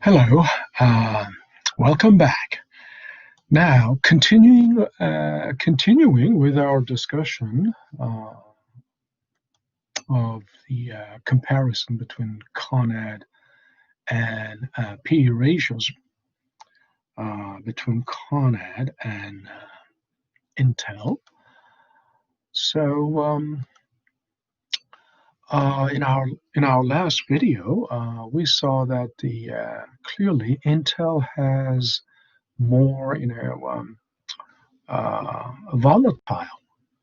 Hello, uh, welcome back. Now, continuing with our discussion of the comparison between CONAD and P/E ratios between CONAD and Intel. So, in our last video, we saw that clearly Intel has more, volatile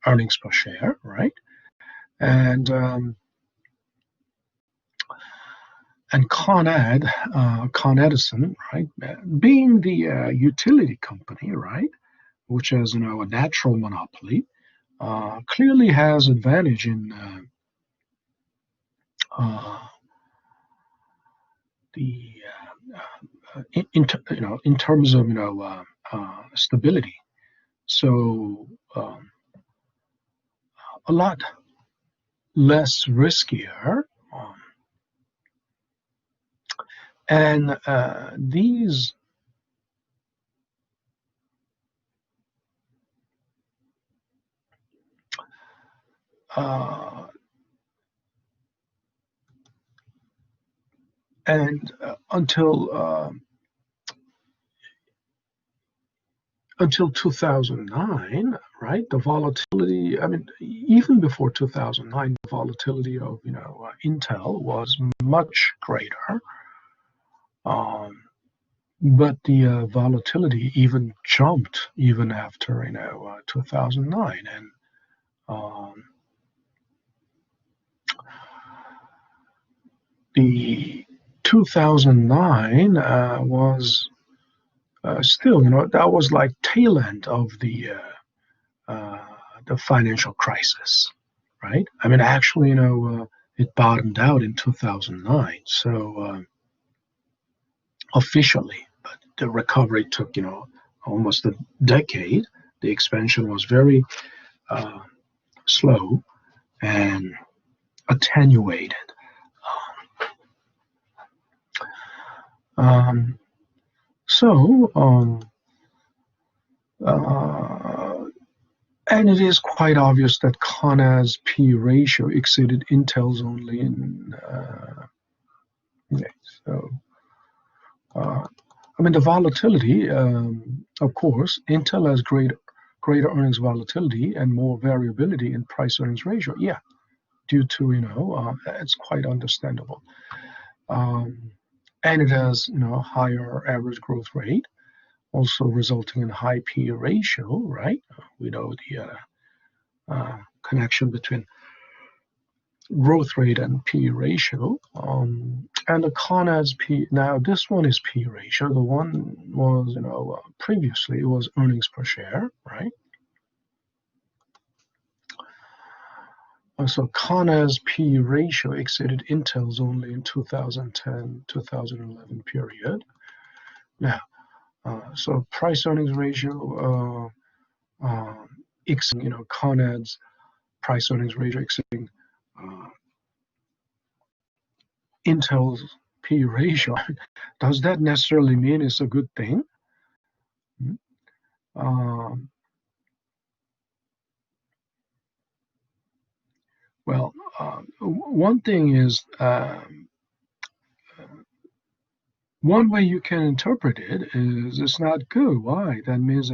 earnings per share, right? And Con Edison, right, being the utility company, right, which has a natural monopoly, clearly has advantage in the in terms of stability. So a lot less riskier. And these until 2009, right? The volatility, I mean, even before 2009, the volatility of, Intel was much greater. But the volatility even jumped even after, 2009. And the 2009 was still, that was like tail end of the financial crisis, right? I mean, actually, it bottomed out in 2009. So officially, but the recovery took, almost a decade. The expansion was very slow and attenuated. And it is quite obvious that CONA's P ratio exceeded Intel's only in. I mean, the volatility, of course, Intel has greater earnings volatility and more variability in price earnings ratio. Yeah, due to, it's quite understandable. And it has, higher average growth rate, also resulting in high P ratio, right? We know the connection between growth rate and P ratio. And the CONAD's P, now this one is P ratio. The one was, previously it was earnings per share, right? So CONA's P ratio exceeded Intel's only in 2010-2011 period. Now, so price earnings ratio, CONAD's price earnings ratio exceeding Intel's P ratio. Does that necessarily mean it's a good thing? Well, one thing is, one way you can interpret it is it's not good. Why? That means,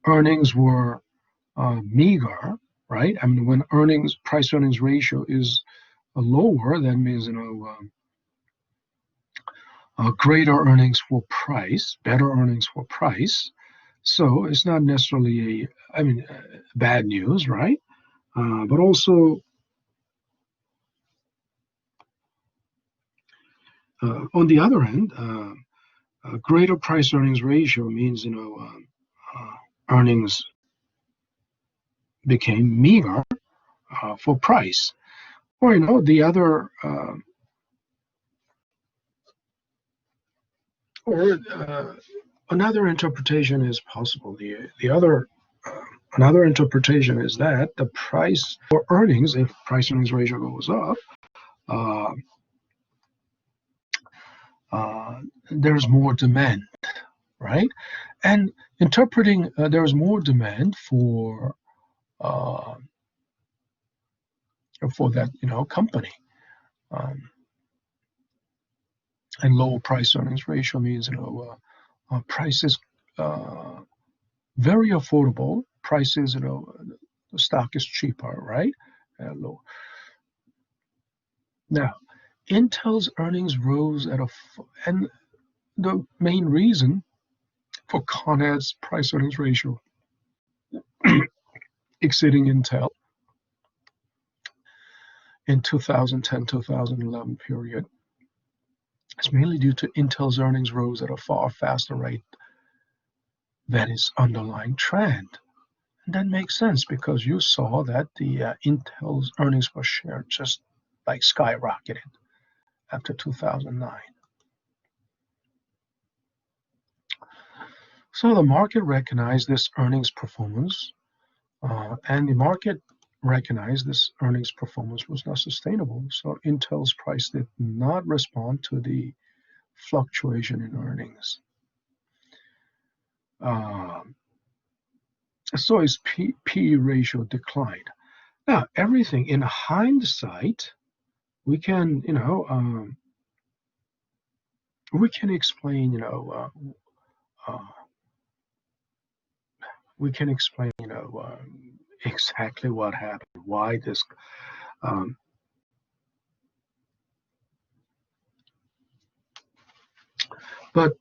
earnings were meager, right? I mean, when price earnings ratio is lower, that means, greater earnings for price, better earnings for price. So it's not necessarily bad news, right? But also, on the other hand, a greater price earnings ratio means, earnings became meager for price. Or, the other, another interpretation is possible. Another interpretation is that the price for earnings, if price earnings ratio goes up, there's more demand, right? And interpreting there's more demand uh, for that company, um, and low price earnings ratio means price is uh, very affordable. Prices, the stock is cheaper, right? Low. Now, Intel's earnings rose and the main reason for Con Ed's price earnings ratio exceeding Intel in 2010-2011 period is mainly due to Intel's earnings rose at a far faster rate than its underlying trend. And that makes sense because you saw that the Intel's earnings per share just like skyrocketed after 2009. So the market recognized this earnings performance, and the market recognized this earnings performance was not sustainable. So Intel's price did not respond to the fluctuation in earnings. So its P ratio declined. Now, everything in hindsight, we can, we can explain, we can explain, exactly what happened, why this. Um, but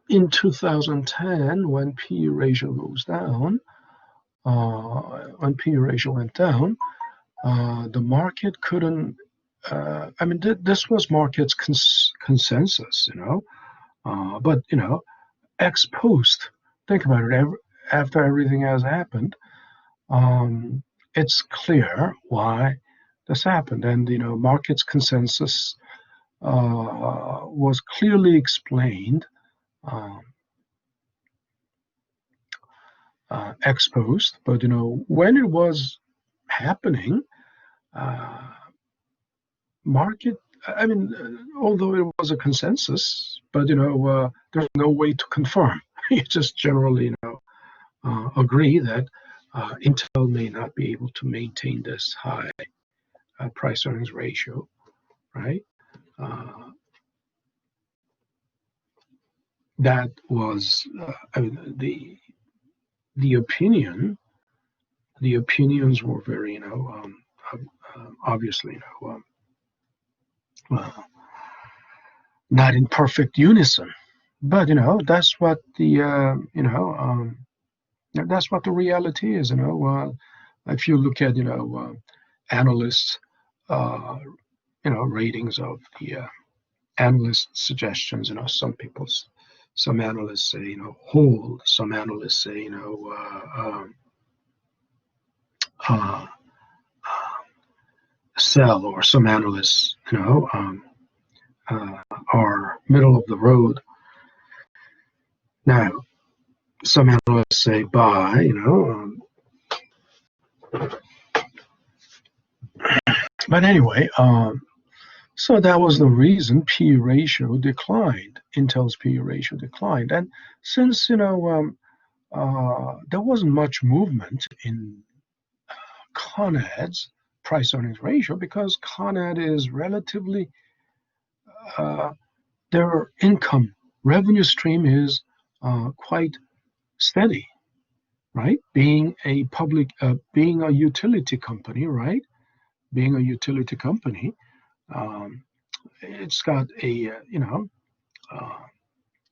in 2010, when P ratio goes down, when P ratio went down, the market couldn't. This was market's consensus, but ex post, think about it. After everything has happened, it's clear why this happened, and market's consensus was clearly explained ex post. But when it was happening, market. Although it was a consensus, but there's no way to confirm. You just generally, agree that Intel may not be able to maintain this high price earnings ratio, right? That was, the opinions were very, obviously, not in perfect unison. But that's what that's what the reality is. If you look at analysts, ratings of the analyst suggestions, some analysts say hold, some analysts say sell, or some analysts are middle of the road. Now, some analysts say buy, but anyway, so that was the reason P ratio declined. Intel's P ratio declined, and since there wasn't much movement in Con Ed's price earnings ratio, because Con Ed is relatively their income revenue stream is quite steady, right? Being a utility company, right? Being a utility company, it's got a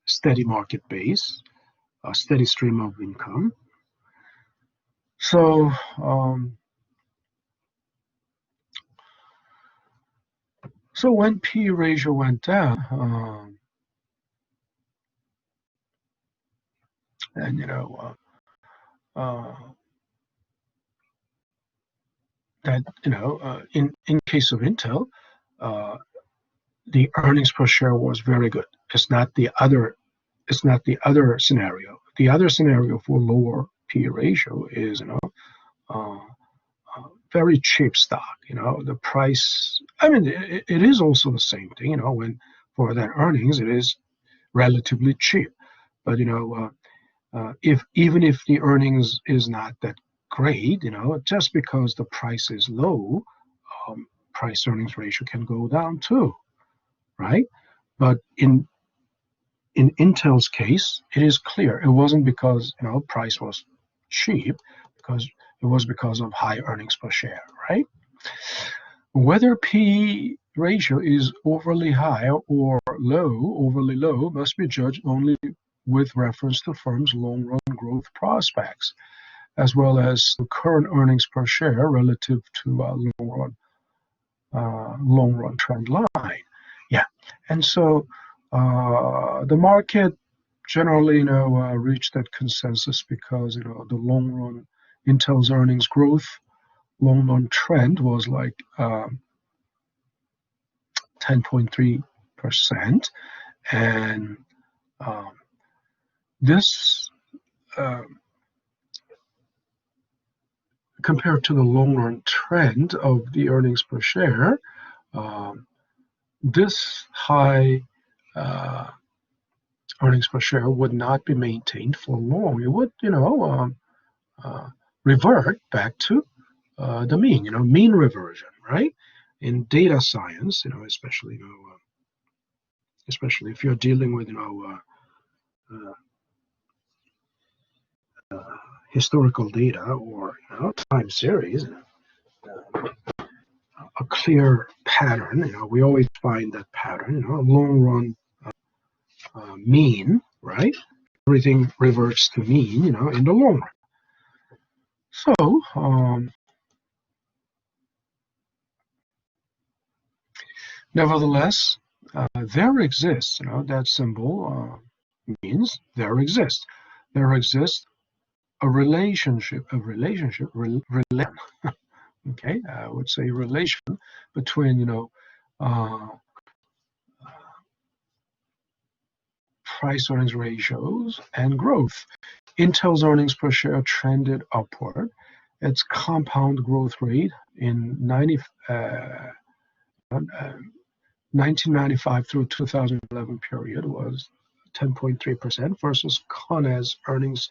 steady market base, a steady stream of income. So when P ratio went down, and that in case of Intel, the earnings per share was very good. It's not the other scenario. The other scenario for lower P ratio is very cheap stock. The price, I mean, it is also the same thing, when for that earnings, it is relatively cheap. But, if even if the earnings is not that great, just because the price is low, price earnings ratio can go down too, right? But in Intel's case, it is clear it wasn't because price was cheap, because it was because of high earnings per share, right? Whether P ratio is overly high or overly low, must be judged only with reference to firms' long-run growth prospects, as well as the current earnings per share relative to long-run trend line. Yeah, and so the market generally, reached that consensus because the long-run Intel's earnings growth long-run trend was like 10.3%, and um, this compared to the long-run trend of the earnings per share, um, this high earnings per share would not be maintained for long. It would, uh, revert back to the mean, mean reversion, right? In data science, especially if you're dealing with, uh, historical data or time series, a clear pattern. We always find that pattern. A long run mean, right? Everything reverts to mean, in the long run. So, nevertheless, there exists, that symbol means there exists. There exists a relationship, okay, I would say relation between, uh, price earnings ratios and growth. Intel's earnings per share trended upward. Its compound growth rate in 1995 through 2011 period was 10.3% versus Con's earnings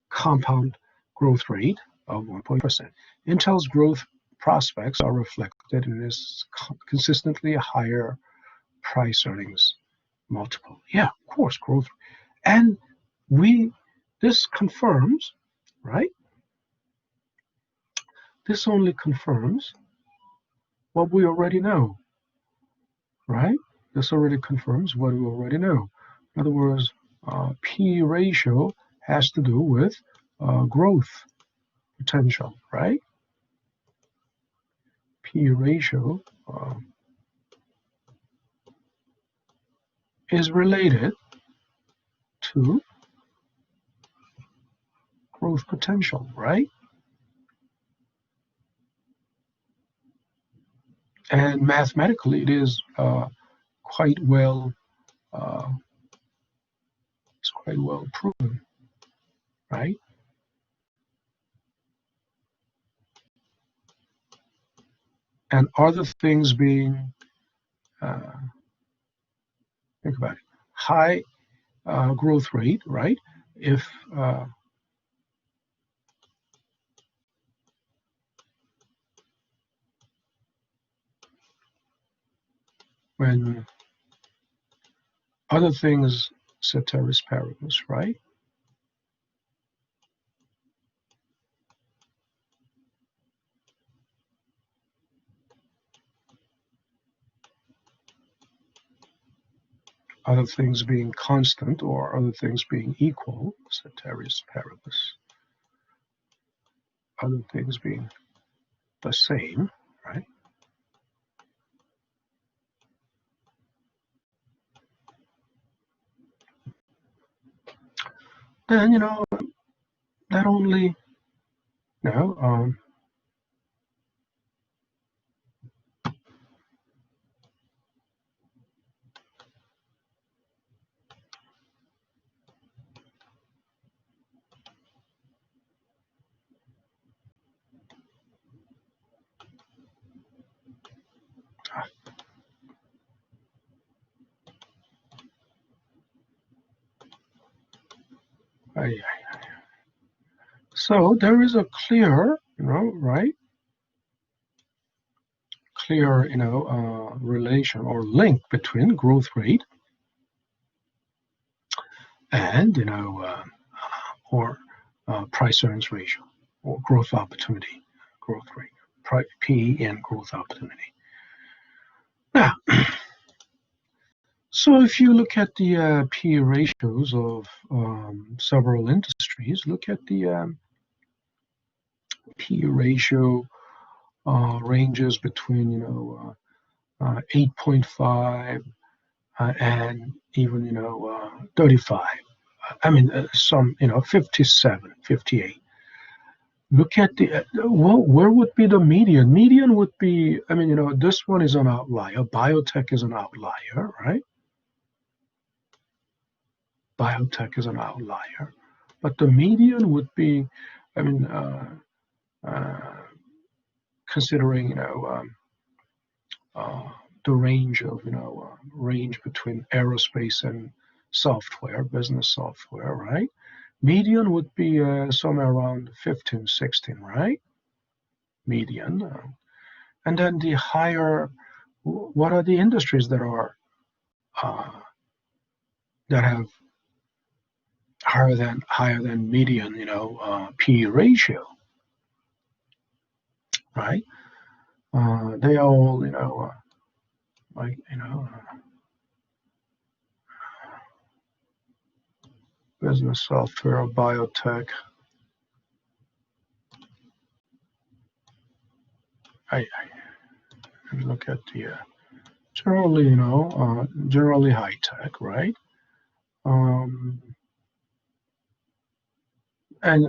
compound growth rate of 1.0%. Intel's growth prospects are reflected in its consistently higher price earnings multiple. Yeah, of course, growth. And we this confirms, right? This only confirms what we already know, right? This already confirms what we already know. In other words, P ratio has to do with growth potential, right? P ratio is related to growth potential, right? And mathematically, it is quite well uh, it's quite well proven, right? And other things being, uh, think about it, high growth rate, right? If when other things, ceteris paribus, right? Other things being constant or other things being equal, ceteris paribus. Other things being the same, right? Then that only no. Aye, aye. So there is a clear, right? Clear, relation or link between growth rate and, or price earnings ratio or growth opportunity, growth rate, P and growth opportunity. Now, so if you look at the P ratios of several industries, look at the P ratio ranges between 8.5 and even 35. I mean some 57, 58. Look at the well, where would be the median? Median would be, I mean, this one is an outlier. Biotech is an outlier, right? Biotech is an outlier, but the median would be, I mean, uh, considering the range of range between aerospace and software, business software, right? Median would be somewhere around 15, 16, right? Median, and then the higher. What are the industries that are uh, that have higher than median, P ratio, right? They all, like business software, biotech. I look at the generally, generally high tech, right? Um, and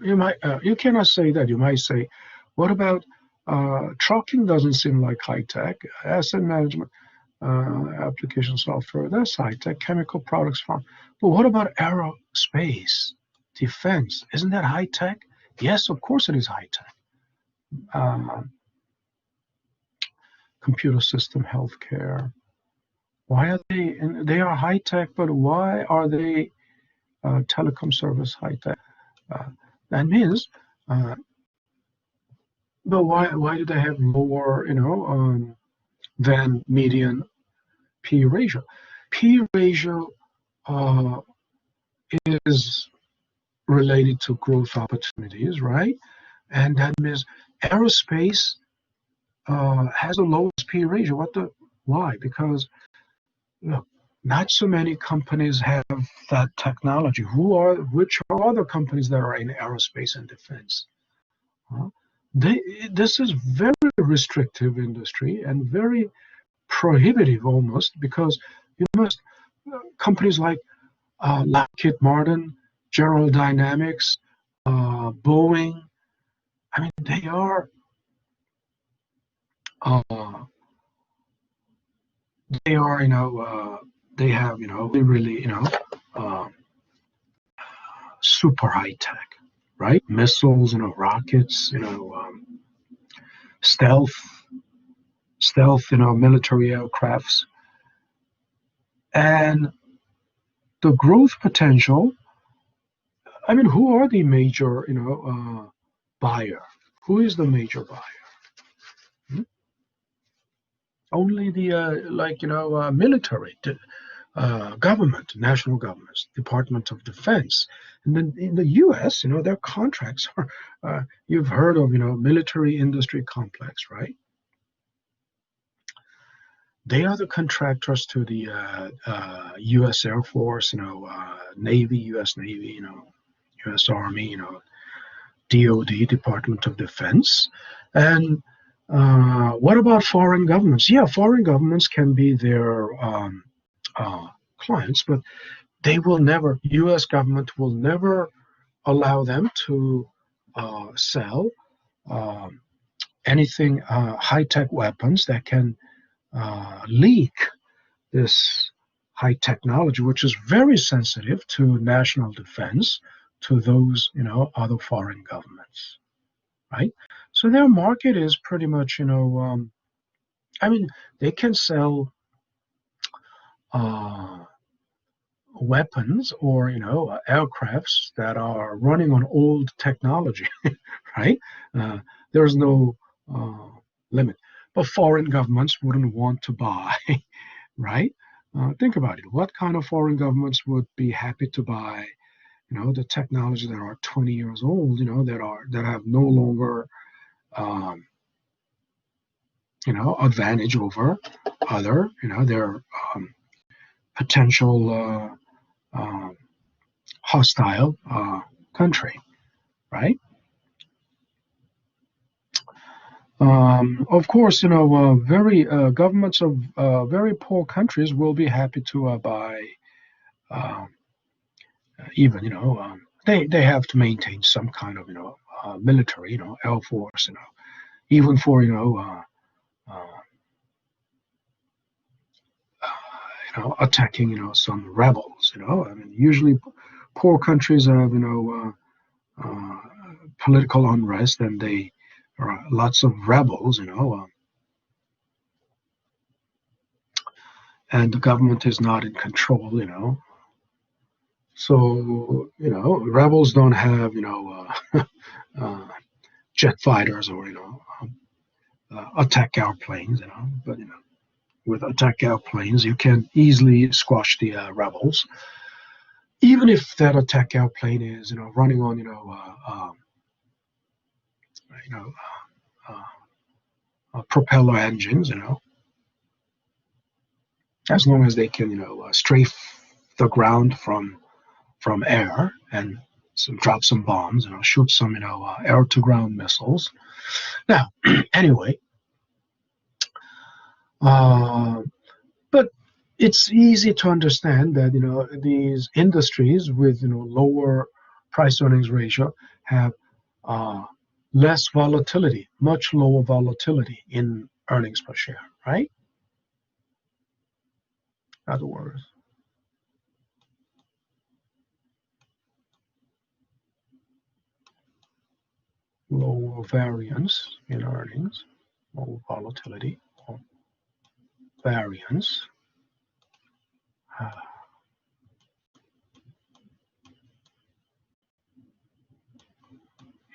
you cannot say that. You might say, what about trucking? Doesn't seem like high tech. Asset management, application software, that's high tech. Chemical products farm. But what about aerospace, defense? Isn't that high tech? Yes, of course it is high tech. Computer system, healthcare. Why are they? They are high tech, but why are they telecom service high tech? Uh, that means, uh, but why do they have lower, than median P ratio? P ratio uh, is related to growth opportunities, right? And that means aerospace has the lowest P ratio. Why? Because look, not so many companies have that technology. Which are other companies that are in aerospace and defense? Huh? This is very restrictive industry and very prohibitive almost because you must companies like Lockheed Martin, General Dynamics, Boeing. I mean, uh, they have, really, uh, super high tech, right? Missiles, rockets, stealth, military aircrafts, and the growth potential. I mean, who are the major, buyer? Who is the major buyer? Hmm? Only the military, government, national governments, Department of Defense. And then in the U.S., their contracts are, you've heard of, military industry complex, right? They are the contractors to the U.S. Air Force, Navy, U.S. Navy, U.S. Army, DOD, Department of Defense. And what about foreign governments? Yeah, foreign governments can be their uh, clients, but they will never, U.S. government will never allow them to sell um, anything high-tech weapons that can leak this high technology, which is very sensitive to national defense, to those, other foreign governments, right? So their market is pretty much, I mean, they can sell uh, weapons or aircrafts that are running on old technology, right? Uh, there's no uh, limit. But foreign governments wouldn't want to buy, right? Think about it. What kind of foreign governments would be happy to buy, the technology that are 20 years old, that have no longer, um, advantage over other, their potential hostile country, right? Of course, very governments of very poor countries will be happy to buy, uh, even they have to maintain some kind of military, air force, even for uh, attacking some rebels. I mean, usually poor countries have political unrest and they are lots of rebels, and the government is not in control, So, rebels don't have, uh, jet fighters or, attack airplanes, but, with attack airplanes, you can easily squash the rebels, even if that attack airplane is, running on, you know, uh, propeller engines, as long as they can, strafe the ground from air and drop some bombs, shoot some, air to ground missiles. Now, anyway, uh, but it's easy to understand that these industries with lower price earnings ratio have uh, less volatility, much lower volatility in earnings per share, right? In other words, lower variance in earnings, lower volatility or variance uh,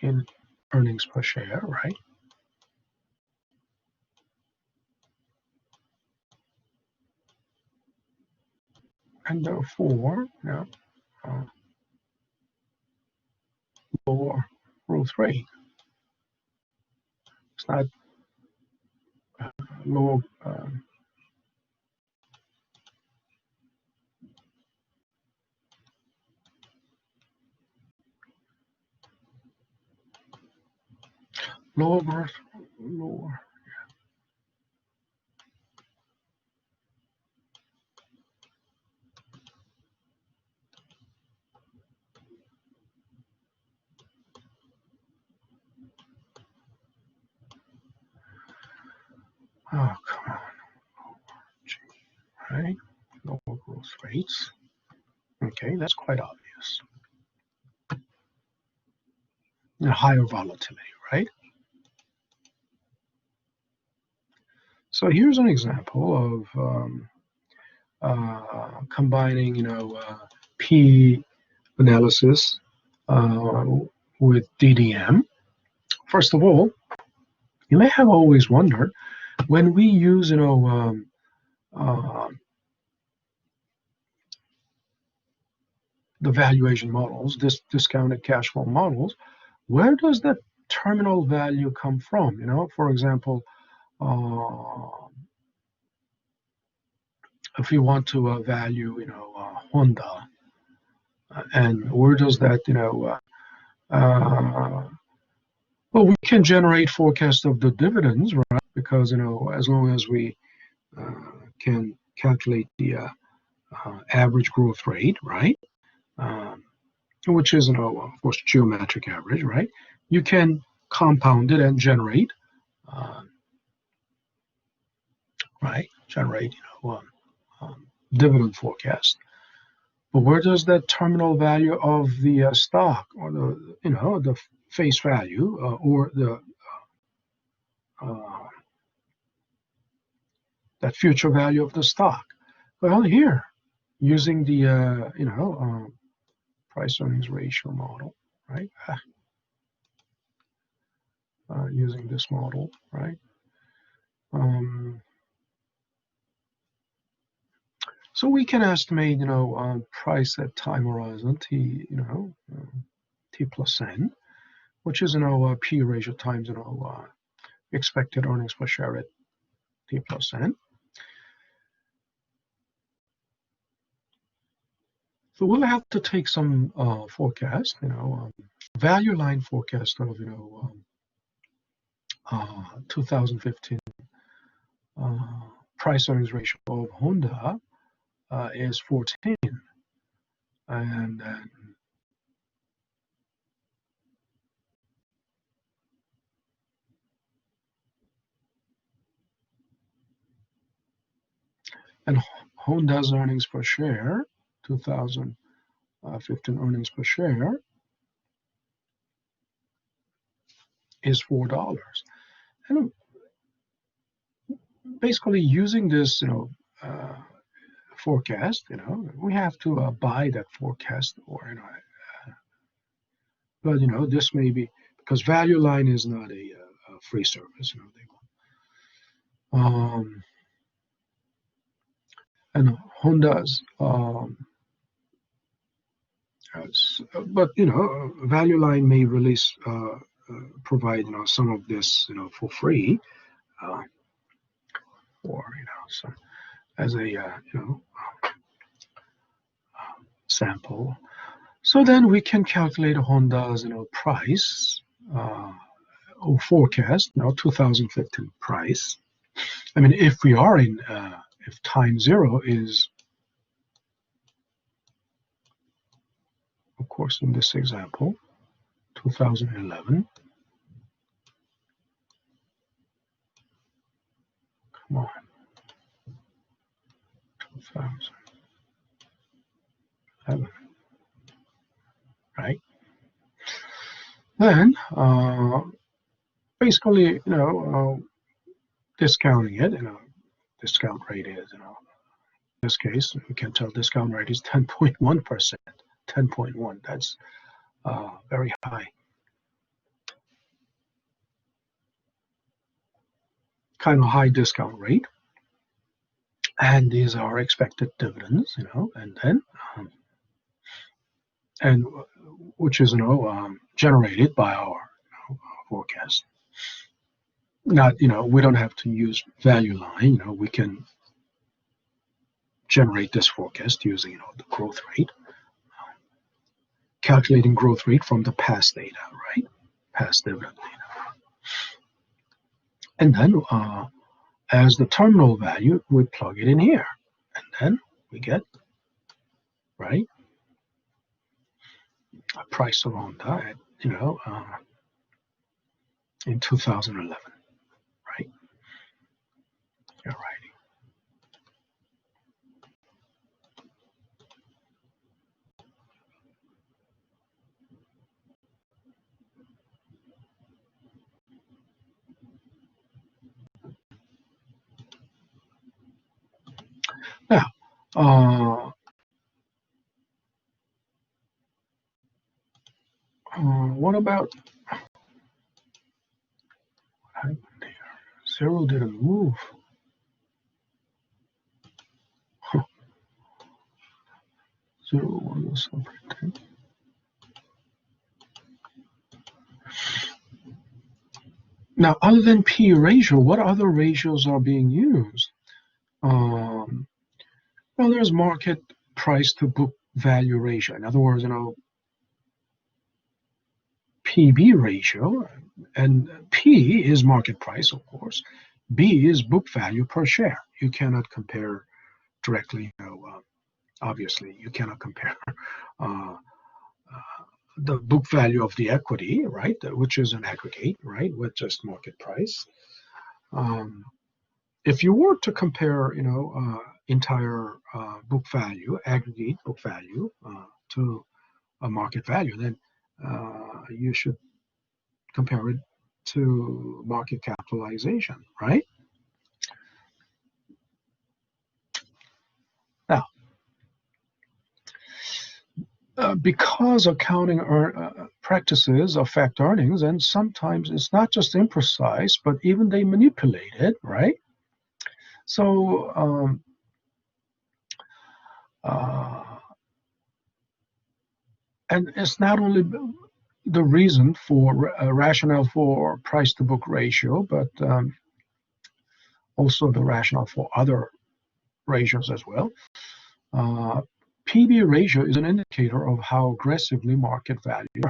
in earnings per share, right? And therefore, uh, lower growth rate. It's not lower lower growth, lower. Oh, come on, right? Lower growth rates. Okay, that's quite obvious. And higher volatility, right? So here's an example of combining, P analysis uh, with DDM. First of all, you may have always wondered when we use, uh, the valuation models, this discounted cash flow models, where does that terminal value come from? For example, uh, if you want to value, Honda, and where does that, well, we can generate forecast of the dividends, right? Because as long as we uh, can calculate the average growth rate, right? Um, which is, of course, geometric average, right? You can compound it and generate, uh, right? Generate, dividend forecast. But where does that terminal value of the stock or the face value or the uh, that future value of the stock? Well, here. using the price earnings ratio model, right? Using this model, right? So we can estimate, price at time horizon t, t plus n, which is p ratio times expected earnings per share at t plus n. So we'll have to take some forecast, value line forecast of 2015 price earnings ratio of Honda is 14, and then and Honda's earnings per share, 2015 earnings per share is $4. And basically using this, forecast, we have to buy that forecast, or but this may be because value line is not a free service, they and Honda's, but value line may release provide some of this for free, or some as a sample. So then we can calculate Honda's price or forecast 2015 price. I mean, if we are in if time zero is, of course, in this example, 2011. Come on, 2011, right? Then, basically, discounting it, discount rate is, in this case, we can tell discount rate is 10.1%. 10.1, that's very high. Kind of high discount rate. And these are expected dividends, and then, and which is, generated by our forecast. Not, we don't have to use value line, we can generate this forecast using, the growth rate, calculating growth rate from the past data, right? Past dividend data. And then, as the terminal value, we plug it in here, and then we get, right, a price of Honda at, in 2011, right? All right. Now, what about what happened here? Zero didn't move. Zero was separate. Now, other than P ratio, what other ratios are being used? Well, there's market price to book value ratio. In other words, PB ratio, and P is market price, of course. B is book value per share. You cannot compare directly, obviously, you cannot compare the book value of the equity, right, which is an aggregate, right, with just market price. If you were to compare, entire book value, aggregate book value to a market value, then you should compare it to market capitalization, right? Now, because accounting practices affect earnings, and sometimes it's not just imprecise, but even they manipulate it, right? So, and it's not only the reason for rationale for price to book ratio, but also the rationale for other ratios as well. PB ratio is an indicator of how aggressively market value.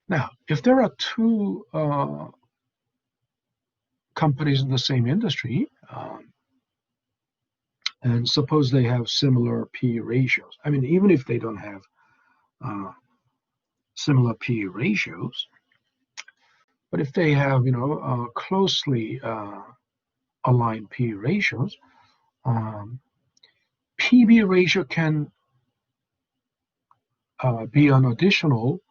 Now, if there are two companies in the same industry, and suppose they have similar P ratios, I mean, even if they don't have similar P ratios, but if they have, closely aligned P ratios, PB ratio can be an additional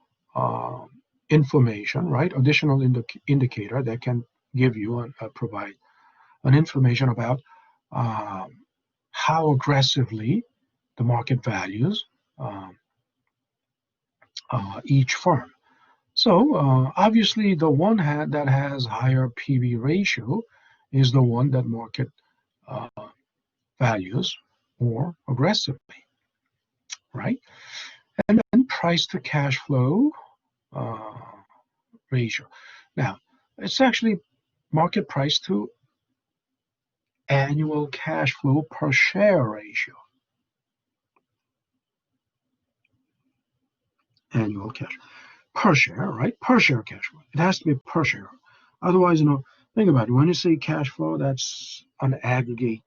information, right? Additional indicator that can give you provide an information about how aggressively the market values each firm. So obviously, the one that has higher PB ratio is the one that market values more aggressively, right? And then price to cash flow ratio. Now, it's actually market price to annual cash flow per share ratio. Annual cash per share, right? Per share cash flow. It has to be per share. Otherwise, think about it. When you say cash flow, that's an aggregate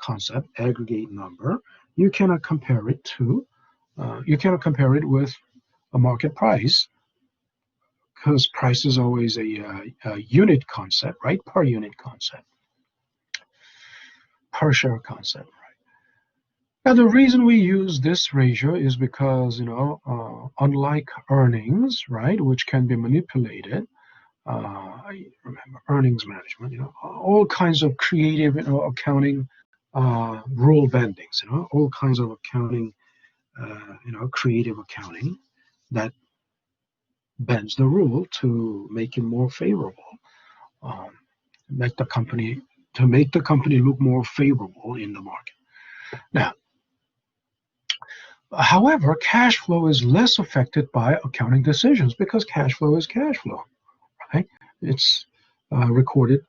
concept, aggregate number. You cannot compare it with a market price, because price is always a unit concept, right? Per unit concept, per share concept, right? Now, the reason we use this ratio is because, unlike earnings, right, which can be manipulated, I remember earnings management, all kinds of creative, accounting rule bendings, all kinds of accounting, creative accounting that bends the rule to make it more favorable, make the company look more favorable in the market. Now, however, cash flow is less affected by accounting decisions because cash flow is cash flow, right? It's recorded.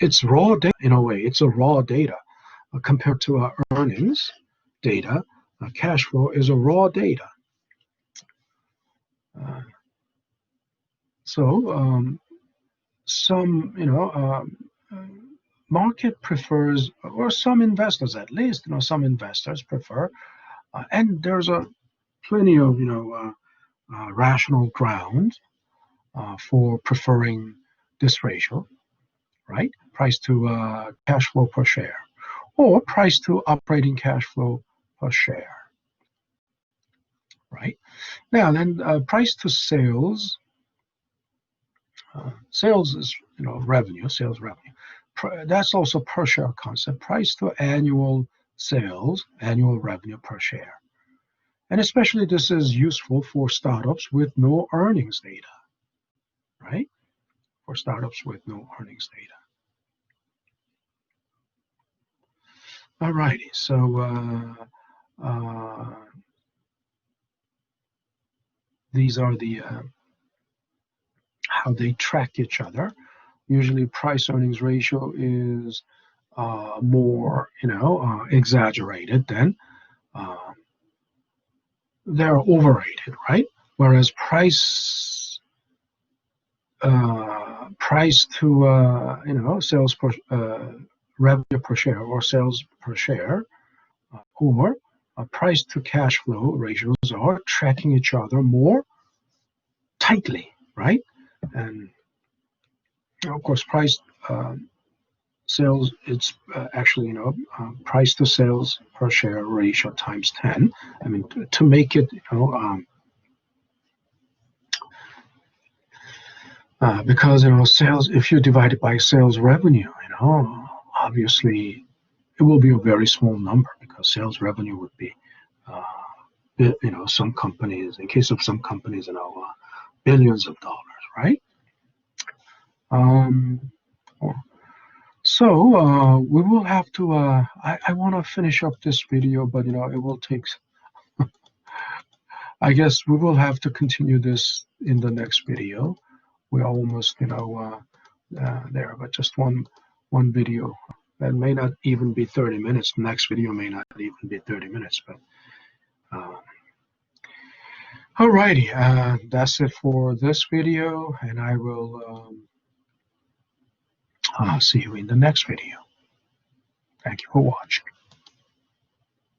It's raw data in a way. It's a raw data compared to earnings data. Cash flow is a raw data. So some, market prefers, or some investors at least, some investors prefer, and there's plenty of, rational ground for preferring this ratio, right? Price to cash flow per share, or price to operating cash flow per share, right? Now then, price to sales. Sales is, revenue, sales revenue. That's also per share concept. Price to annual sales, annual revenue per share. And especially this is useful for startups with no earnings data, right? For startups with no earnings data. All righty, so these are the how they track each other. Usually price earnings ratio is more, exaggerated than they're overrated, right? Whereas price to sales per revenue per share, or sales per share, or price to cash flow ratios are tracking each other more tightly, right? And of course, price sales, it's actually, price to sales per share ratio times 10. I mean, to make it, because, sales, if you divide it by sales revenue, obviously it will be a very small number because sales revenue would be, some companies, in case of some companies, billions of dollars, right? Um, so we will have to. I want to finish up this video, but it will take. I guess we will have to continue this in the next video. We're almost, there, but just one video. That may not even be 30 minutes. The next video may not even be 30 minutes, but alrighty, that's it for this video, and I will see you in the next video. Thank you for watching.